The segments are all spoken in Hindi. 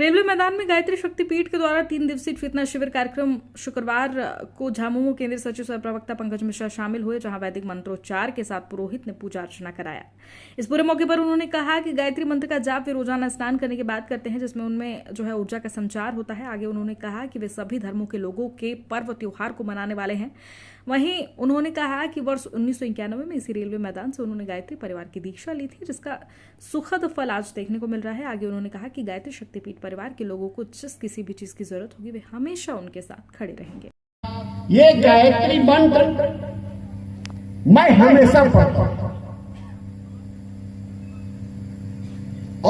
रेलवे मैदान में गायत्री शक्तिपीठ के द्वारा 3 दिवसीय चेतना शिविर कार्यक्रम शुक्रवार को झामुमो केंद्रीय सचिव सह प्रवक्ता पंकज मिश्रा शामिल हुए, जहां वैदिक मंत्रोच्चार के साथ पुरोहित ने पूजा अर्चना कराया। इस पूरे मौके पर उन्होंने कहा कि गायत्री मंत्र का जाप वे रोजाना स्नान करने के बाद करते हैं, जिसमें उनमें ऊर्जा का संचार होता है। आगे उन्होंने कहा कि वे सभी धर्मों के लोगों के पर्व त्योहार को मनाने वाले हैं। वहीं उन्होंने कहा कि वर्ष 1991 में इसी रेलवे मैदान से उन्होंने गायत्री परिवार की दीक्षा ली थी, जिसका सुखद फल आज देखने को मिल रहा है। आगे उन्होंने कहा कि गायत्री शक्तिपीठ परिवार के लोगों को जिस किसी भी चीज की जरूरत होगी वे हमेशा उनके साथ खड़े रहेंगे। ये गायत्री मंत्र मैं हमेशा पढ़ता हूं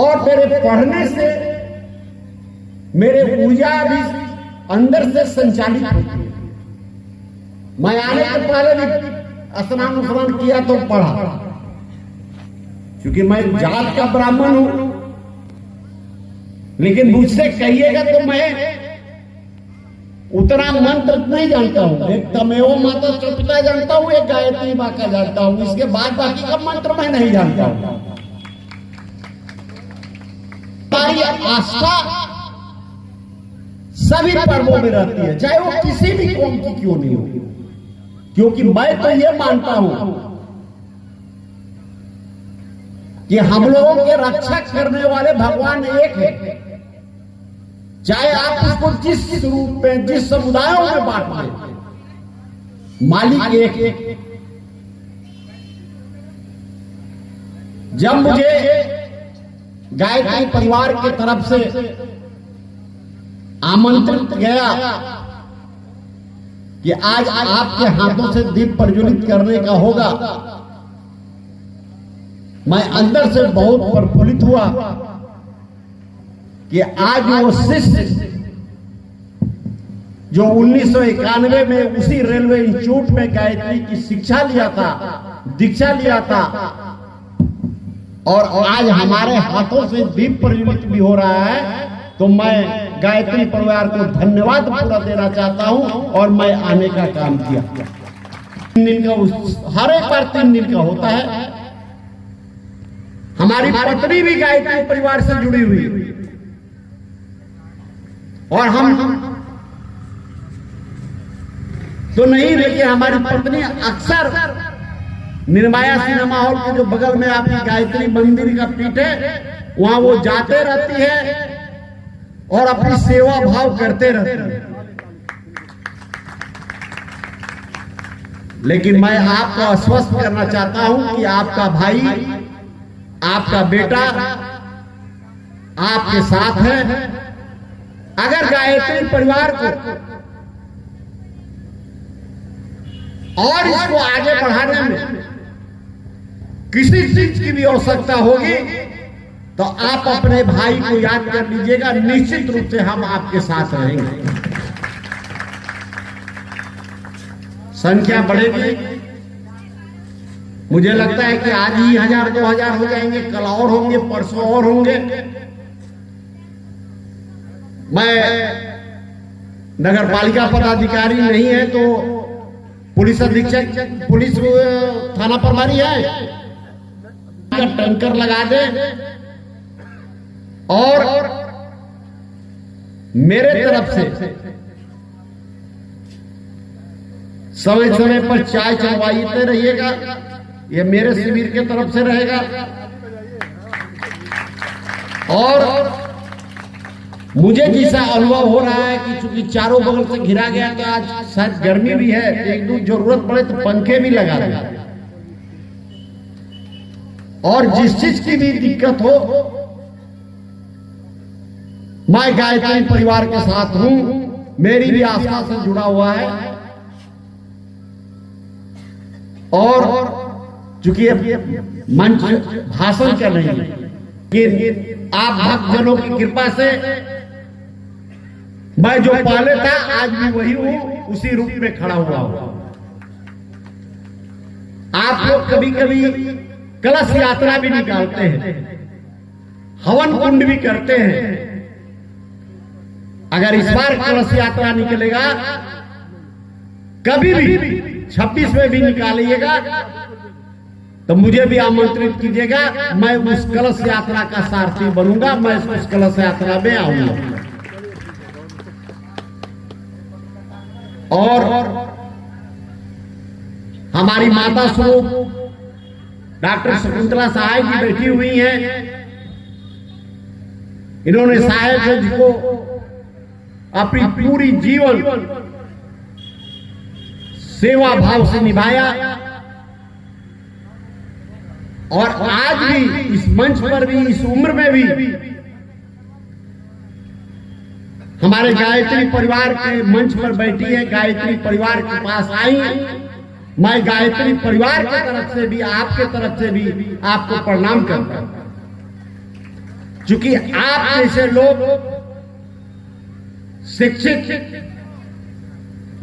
और मेरे पढ़ने से मेरे ऊर्जा भी अंदर से संचालित होती है। मैं आने से पहले भी स्नान किया तो पढ़ा, क्योंकि मैं जात का ब्राह्मण हूं। लेकिन मुझसे कहिएगा तो मैं उतना मंत्र नहीं जानता हूं। एक तमेव माता चौपिता जानता हूं, एक गायत्री मां का जानता हूं, इसके बाद बाकी का मंत्र मैं नहीं जानता हूं। हमारी आस्था सभी पर्वों में रहती है, चाहे वो किसी भी कौम की क्यों नहीं हो, क्योंकि मैं तो ये मानता हूं कि हम लोगों के रक्षा करने वाले भगवान एक है। चाहे आप उसको जिस रूप में, जिस समुदायों में बांट लें, मालिक एक है। जब मुझे गायत्री परिवार की तरफ से आमंत्रित गया कि आज आपके हाथों से दीप प्रज्वलित करने का होगा, मैं अंदर से बहुत प्रफुल्लित हुआ कि आज वो शिष्य जो 1991 में उसी रेलवे इंस्टीट्यूट में गायत्री की शिक्षा लिया था, दीक्षा लिया था, और आज हमारे हाथों से दीप प्रज्वलित भी हो रहा है, तो मैं गायत्री परिवार को धन्यवाद पूरा देना चाहता हूं। और मैं आने का काम किया। 3 दिन का, हर एक बार 3 दिन का होता है। हमारी पत्नी भी गायत्री परिवार से जुड़ी हुई, और हम तो नहीं, लेकिन हमारी पत्नी अक्सर निर्माया सिनेमा हॉल के जो बगल में आपकी गायत्री मंदिर का पीठ है, वहां वो जाते रहती है और अपनी सेवा भाव करते रहते हैं। लेकिन मैं आपको आश्वस्त करना चाहता हूं कि आपका भाई, आपका बेटा आपके साथ है। अगर गायत्री परिवार को और इसको आगे बढ़ाने में किसी चीज की भी आवश्यकता होगी तो आप अपने भाई को याद कर लीजिएगा, निश्चित रूप से हम आपके साथ रहेंगे। संख्या बढ़ेगी, मुझे लगता है कि आज ही 1000-2000 हो जाएंगे, कल और होंगे, परसों और होंगे। मैं नगर पालिका पदाधिकारी नहीं है तो पुलिस अधीक्षक, पुलिस थाना प्रभारी है, टैंकर लगा दे और मेरे तरफ से समय समय पर चाय चलवाते रहिएगा। ये मेरे शिविर के तरफ से रहेगा। और मुझे जैसा अनुभव हो रहा है कि चूंकि चारों बगल से घिरा गया, तो आज शायद गर्मी भी है, एक दो जरूरत पड़े तो पंखे भी लगा दें। और जिस चीज की भी दिक्कत हो, मैं गायत्री परिवार के साथ हूं, मेरी भी आस्था से जुड़ा हुआ है। और चूंकि मंच भाषण कर रही है, लेकिन आप भक्तजनों की कृपा से मैं जो पहले था आज भी वही हूं, उसी रूप में खड़ा हुआ हूं। आप लोग कभी कभी कलश यात्रा भी निकालते हैं, हवन कुंड भी करते हैं। अगर इस बार कलश यात्रा निकलेगा, कभी भी 26 में भी निकालिएगा, तो मुझे भी आमंत्रित कीजिएगा, मैं उस कलश यात्रा का सारथी बनूंगा, मैं उस कलश यात्रा में आऊंगा। और हमारी माता स्वरूप डॉक्टर शकुंतला सहाय जी बैठी हुई हैं। इन्होंने साहेबगंज को अपनी पूरी जीवन सेवा भाव से निभाया और आज भी इस मंच पर भी, इस उम्र में भी हमारे गायत्री परिवार के मंच पर बैठी है, गायत्री परिवार के पास आई। मैं गायत्री परिवार की तरफ से भी, आपके तरफ से भी आपको प्रणाम करता हूं, क्योंकि आप जैसे लोग शिक्षित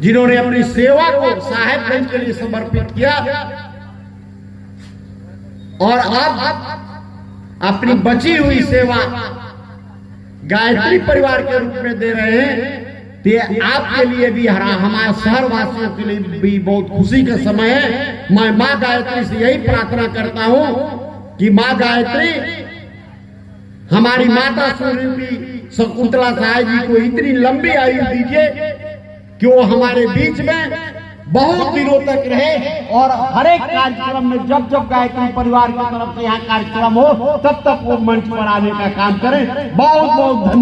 जिन्होंने अपनी सेवा को साहेबगंज के लिए समर्पित किया और अब अपनी बची हुई सेवा गायत्री परिवार के रूप में दे रहे हैं, तो आपके लिए भी, हमारे शहर वासियों के लिए भी बहुत खुशी का समय है। मैं मां गायत्री से यही प्रार्थना करता हूं कि मां गायत्री हमारी माता स्वरूपी शकुंतला सहाय जी को इतनी लंबी आयु दीजिए कि वो हमारे बीच में बहुत दिनों तक रहे और हर एक कार्यक्रम में जब जब गायत्री परिवार की तरफ से यहाँ कार्यक्रम हो तब तक वो मंच पर आने का काम करें। बहुत बहुत धन्यवाद।